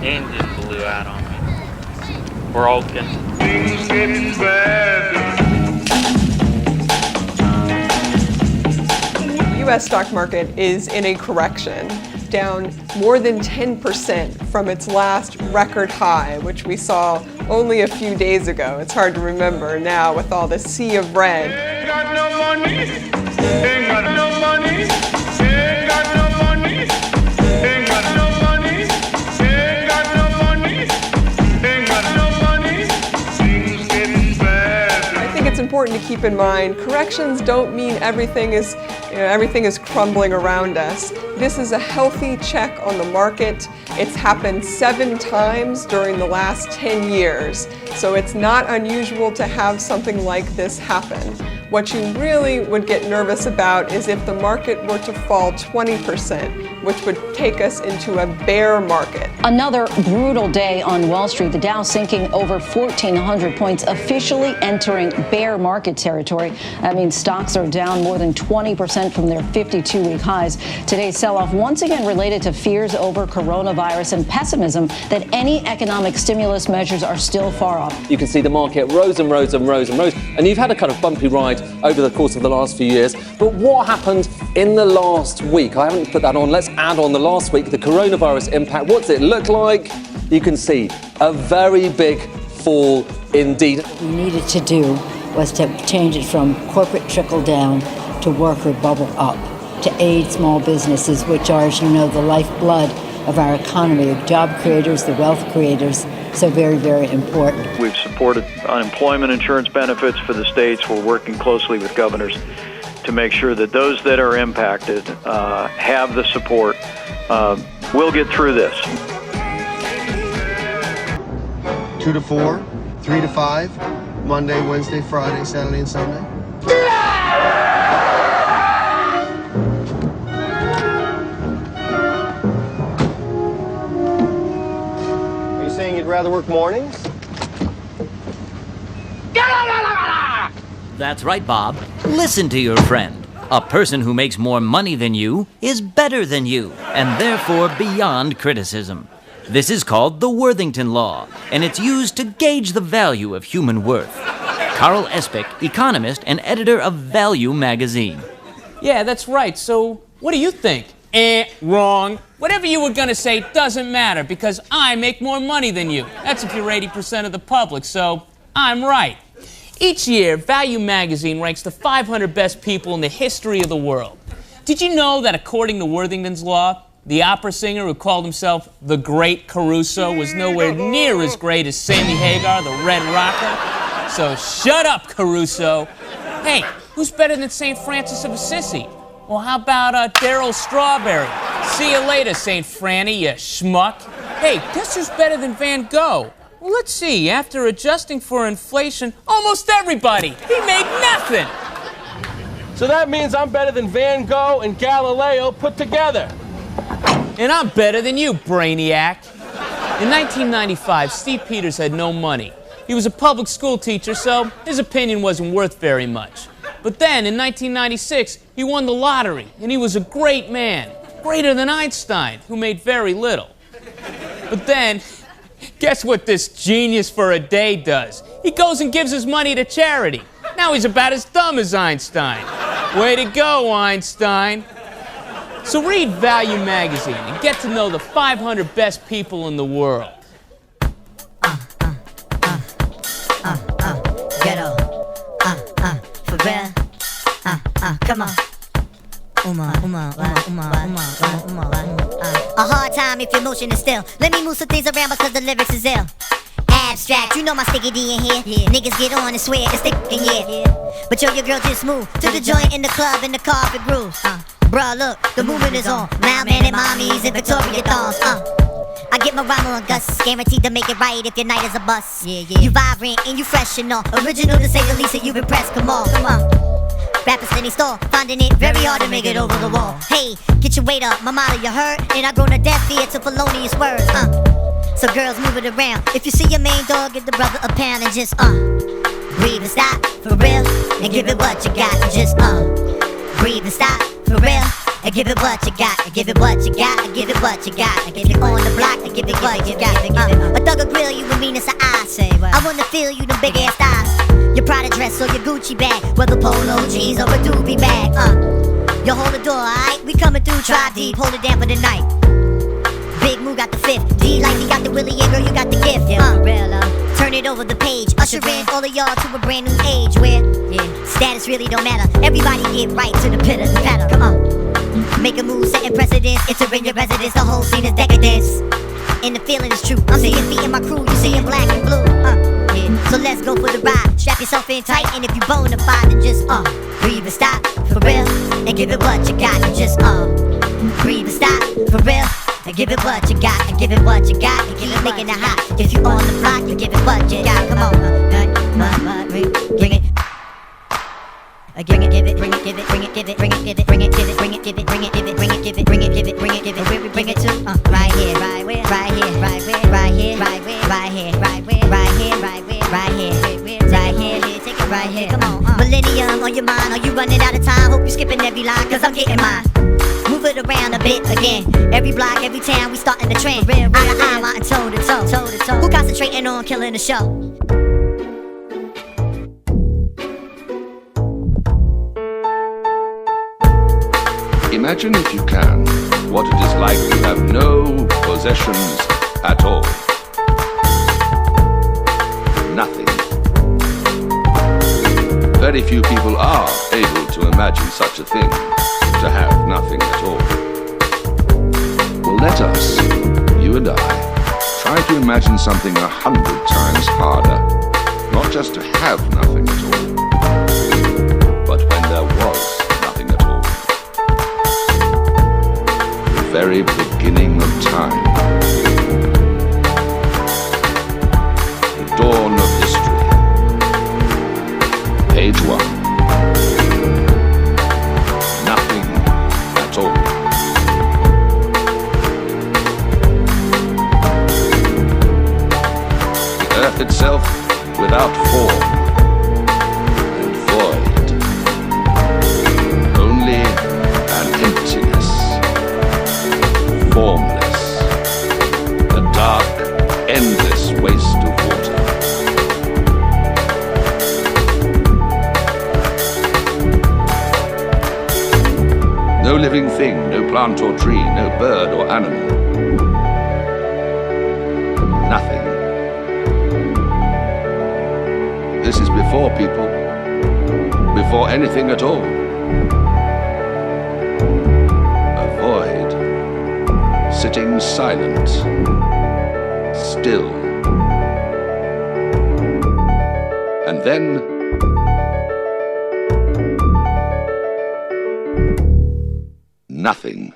engine blew out on me. Broken. Things getting bad. The U.S. stock market is in a correction, down more than 10% from its last record high, which we saw only a few days ago. It's hard to remember now with all the sea of red. Ain't got no money, ain't got no money, ain't got no money, ain't got no money, ain't got no money, ain't got no money. Things getting bad. I think it's important to keep in mind, corrections don't mean everything is crumbling around us. This is a healthy check on the market. It's happened 7 times during the last 10 years, so it's not unusual to have something like this happen. What you really would get nervous about is if the market were to fall 20%, which would take us into a bear market. Another brutal day on Wall Street. The Dow sinking over 1,400 points, officially entering bear market territory. That means stocks are down more than 20% from their 52-week highs. Today's sell-off once again related to fears over coronavirus and pessimism that any economic stimulus measures are still far off. You can see the market rose and rose and rose and rose, and you've had a kind of bumpy ride over the course of the last few years. But what happened in the last week? I haven't put that on. Let's add on the last week, the coronavirus impact. What's it look like? You can see a very big fall indeed. What we needed to do was to change it from corporate trickle down to worker bubble up, to aid small businesses, which are, as you know, the lifeblood of our economy, the job creators, the wealth creators, so very, very important. We've supported unemployment insurance benefits for the states. We're working closely with governors to make sure that those that are impacted have the support. We'll get through this. 2 to 4, 3 to 5, Monday, Wednesday, Friday, Saturday, and Sunday. Are you saying you'd rather work mornings? That's right, Bob. Listen to your friend. A person who makes more money than you is better than you, and therefore beyond criticism. This is called the Worthington Law, and it's used to gauge the value of human worth. Carl Espick, economist and editor of Value magazine. Yeah, that's right. So, what do you think? Wrong. Whatever you were gonna say doesn't matter, because I make more money than you. That's if you're 80% of the public, so I'm right. Each year, Value magazine ranks the 500 best people in the history of the world. Did you know that according to Worthington's Law, the opera singer who called himself the Great Caruso was nowhere near as great as Sammy Hagar, the Red Rocker? So shut up, Caruso. Hey, who's better than St. Francis of Assisi? Well, how about Daryl Strawberry? See you later, St. Franny, you schmuck. Hey, guess who's better than Van Gogh? Well, let's see. After adjusting for inflation, almost everybody. He made nothing. So that means I'm better than Van Gogh and Galileo put together. And I'm better than you, brainiac. In 1995, Steve Peters had no money. He was a public school teacher, so his opinion wasn't worth very much. But then, in 1996, he won the lottery, and he was a great man. Greater than Einstein, who made very little. But then, guess what this genius for a day does? He goes and gives his money to charity. Now he's about as dumb as Einstein. Way to go, Einstein. So read Value magazine and get to know the 500 best people in the world. Ghetto. For real. Come on. A hard time if your motion is still. Let me move some things around because the lyrics is ill. Abstract, you know my sticky D in here. Yeah. Niggas get on and swear it's sticking, yeah. But yo, your girl just moved to the joint in the club in the carpet grooves. Bruh, look, the movement is on. Loud man and mommies and Victoria thongs. I get my rhyme on Gus, guaranteed to make it right if your night is a bust. You vibrant and you fresh and all. Original to say the least, and you impressed. Come on. Rappers in the store, finding it very hard to make it over the wall. Hey, get your weight up, my motto you heard, and I grown a deaf ear to felonious words. So girls move it around. If you see your main dog, give the brother a pound and just breathe and stop for real, and give it what you got. And just breathe and stop for real, and give it what you got. And give it what you got. give it what you got. I give it on the block, I give it what you got. A thug'll grill you with meanness of eye. I wanna feel you them big ass thighs. Your Prada dress or your Gucci bag, whether polo jeans or a doobie bag. You hold the door, alright? We coming through, try deep, hold it down for the night. Big Moo got the fifth, D like he got the Willie, and girl you got the gift. Turn it over the page, usher in all of y'all to a brand new age where status really don't matter. Everybody get right to the pit of the paddle. Come on, make a move, setting precedence, entering your residence. The whole scene is decadence, and the feeling is true. I'm seeing feet in my crew, you seeing black and blue. So let's go for the ride. Strap yourself in tight, and if you bona fide, then just breathe and stop for real, and give it what you got. And just breathe and stop for real, and give it what you got. And give it what you got, and keep making it hot. If you on the block, you give it what you got. Come on, bring it. Bring it, give it, bring it, give it, bring it, give it, bring it, give it, bring it, give it, bring it, give it, bring it, give it, bring it, give it, bring it, give it, bring it, give it, where we bring it to? Right here, right where, right here, right where, right here, right where, right here, right where, right here, right where, right here, right here, take it right here. Come on, Millennium on your mind, are you running out of time? Hope you skipping every line, cause I'm getting mine. Move it around a bit again. Every block, every town, we starting the trend. Eye to eye, mountain toe to toe, toe to toe. Who concentrating on killing the show? Imagine, if you can, what it is like to have no possessions at all. Nothing. Very few people are able to imagine such a thing, to have nothing at all. Well, let us, you and I, try to imagine something 100 times harder. Not just to have nothing at all, but when there was nothing at all. The very beginning of time. The dawn of history. Page 1. Nothing at all. The earth itself without form and void. Only an emptiness. Formless. A dark, endless waste of water. No living thing, no plant or tree, no bird or animal. Nothing. This is before people, before anything at all. A void, sitting silent, still. And then nothing.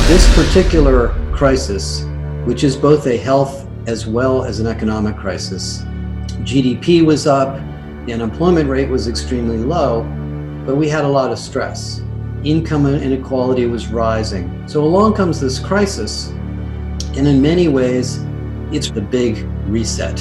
This particular crisis, which is both a health as well as an economic crisis, GDP was up, the unemployment rate was extremely low, but we had a lot of stress. Income inequality was rising. So along comes this crisis, and in many ways, it's the big reset.